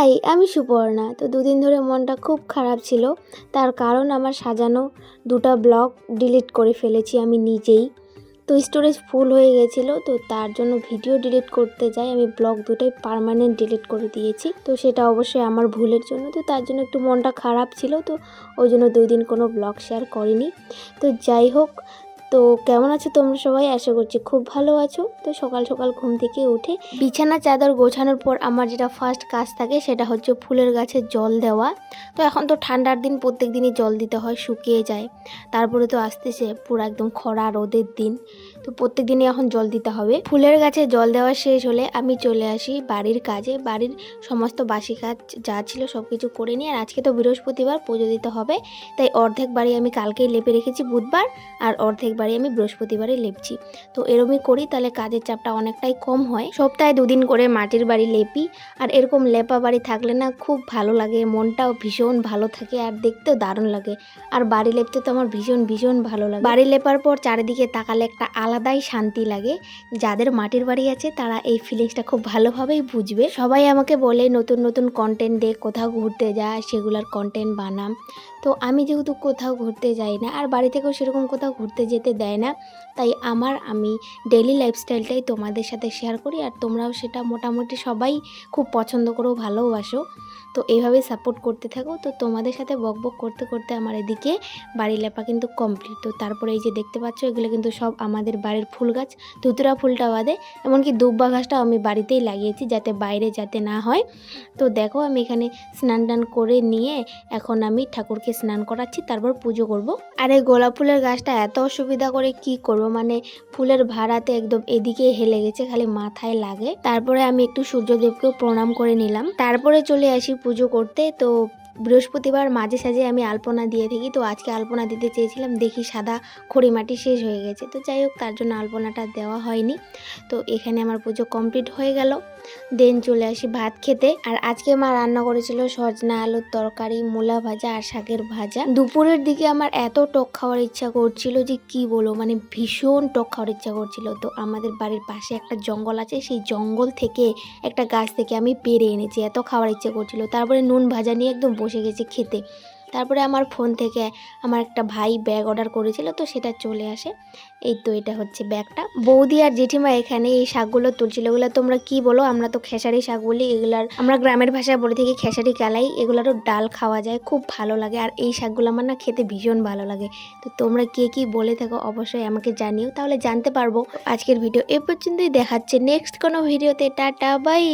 High, আমি সুপর্ণা। তো দুদিন ধরে মনটা খুব খারাপ ছিল, তার কারণ আমার সাজানো 2টা ব্লগ ডিলিট করে ফেলেছি আমি নিজেই। তো স্টোরেজ ফুল হয়ে গেছিলো, তো তার জন্য ভিডিও ডিলিট করতে যাই আমি ব্লগ 2টাই পার্মানেন্ট ডিলিট করে দিয়েছি। তো সেটা অবশ্যই আমার ভুলের জন্য, তো তার জন্য একটু মনটা খারাপ ছিল, তো ওই জন্য 2 দিন কোনো ব্লগ শেয়ার করিনি। তো যাই হোক, তো কেমন আছো তোমরা সবাই? আশা করছি খুব ভালো আছো। তো সকাল সকাল ঘুম থেকে উঠে বিছানা চাদর গোছানোর পর আমার যেটা ফার্স্ট কাজ থাকে সেটা হচ্ছে ফুলের গাছে জল দেওয়া। তো এখন তো ঠান্ডার দিন, প্রত্যেক দিনই জল দিতে হয়, শুকিয়ে যায়। তারপরে তো আসতেছে পুরো একদম খরা রোদের দিন, তো প্রত্যেক দিনই এখন জল দিতে হবে। ফুলের গাছে জল দেওয়া শেষ হলে আমি চলে আসি বাড়ির কাজে। বাড়ির সমস্ত বাসি কাজ যা ছিল সব কিছু করে নিই। আর আজকে তো বৃহস্পতিবার, পুজো দিতে হবে, তাই অর্ধেক বাড়ি আমি কালকেই লেপে রেখেছি বুধবার, আর অর্ধেক বাড়ি আমি বৃহস্পতিবারে লেপছি। তো এরকমই করি, তাহলে কাজের চাপটা অনেকটাই কম হয়। সপ্তাহে 2 দিন করে মাটির বাড়ি লেপি। আর এরকম লেপা বাড়ি থাকলে না খুব ভালো লাগে, মনটাও ভীষণ ভালো থাকে আর দেখতেও দারুণ লাগে। আর বাড়ি লেপতে তো আমার ভীষণ ভীষণ ভালো লাগে। বাড়ি লেপার পর চারিদিকে তাকালে একটা আলাদাই শান্তি লাগে। যাদের মাটির বাড়ি আছে তারা এই ফিলিংসটা খুব ভালোভাবেই বুঝবে। সবাই আমাকে বলে নতুন নতুন কন্টেন্ট দে, কোথাও ঘুরতে যা, সেগুলার কন্টেন্ট বানাম। তো আমি যেহেতু কোথাও ঘুরতে যাই না, আর বাড়ি থেকেও সেরকম কোথাও ঘুরতে যেতে দেয় না, তাই আমি ডেইলি লাইফস্টাইলটাই তোমাদের সাথে শেয়ার করি। আর তোমরাও সেটা মোটামুটি সবাই খুব পছন্দ করো, ভালোবাসো। তো এইভাবেই সাপোর্ট করতে থাকো। তো তোমাদের সাথে বকবক করতে করতে আমার এদিকে বাড়ি লেপা কিন্তু কমপ্লিট। তো তারপরে এই যে দেখতে পাচ্ছ, এগুলো কিন্তু সব আমাদের বাড়ির ফুল গাছ, ধুতুরা ফুলটা বাদে। এমনকি দুব্বা গাছটাও আমি বাড়িতেই লাগিয়েছি, যাতে বাইরে যাতে না হয়। তো দেখো, আমি এখানে স্নান টান করে নিয়ে এখন আমি ঠাকুরকে স্নান করাচ্ছি, তারপর পুজো করব। আর এই গোলাপ ফুলের গাছটা এত অসুবিধা করে, কি করব, মানে ফুলের ভাড়াতে একদম এদিকে হেলে গেছে, খালি মাথায় লাগে। তারপরে আমি একটু সূর্যদেবকেও প্রণাম করে নিলাম, তারপরে চলে আসি পুজো করতে। তো বৃহস্পতিবার মাঝে সাঝে আমি আলপনা দিয়ে থাকি। তো আজকে আলপনা দিতে চেয়েছিলাম, দেখি সাদা খড়িমাটি শেষ হয়ে গেছে। তো যাই হোক, তার জন্য আলপনাটা দেওয়া হয়নি। তো এখানে আমার পুজো কমপ্লিট হয়ে গেল। দেন চলে আসি ভাত খেতে। আর আজকে মা রান্না করেছিল সজনা আলুর তরকারি, মূলা ভাজা আর শাকের ভাজা। দুপুরের দিকে আমার এত টক খাওয়ার ইচ্ছা করছিল যে কি বলবো, মানে ভীষণ টক খাওয়ার ইচ্ছা করছিল। তো আমাদের বাড়ির পাশে একটা জঙ্গল আছে, সেই জঙ্গল থেকে একটা গাছ থেকে আমি পেরে এনেছি, এত খাওয়ার ইচ্ছা করছিল। তারপরে নুন ভাজা নিয়ে একদম বসে গেছি খেতে। তারপরে আমার ফোন থেকে আমার একটা ভাই ব্যাগ অর্ডার করেছিল, তো সেটা চলে আসে। এই তো এটা হচ্ছে ব্যাগটা। বৌদি আর জেঠিমা এখানে এই শাকগুলো তুলছিল। এগুলো তোমরা কি বলো? আমরা তো খেসারি শাক বলি এগুলার, আমরা গ্রামের ভাষায় বলে থাকি খেসারি কালাই। এগুলারও ডাল খাওয়া যায়, খুব ভালো লাগে। আর এই শাকগুলো আমার না খেতে ভীষণ ভালো লাগে। তো তোমরা কে কি বলে থাকো অবশ্যই আমাকে জানিও, তাহলে জানতে পারবো। আজকের ভিডিও এ পর্যন্তই, দেখাচ্ছে নেক্সট কোনো ভিডিওতে। Tata, by.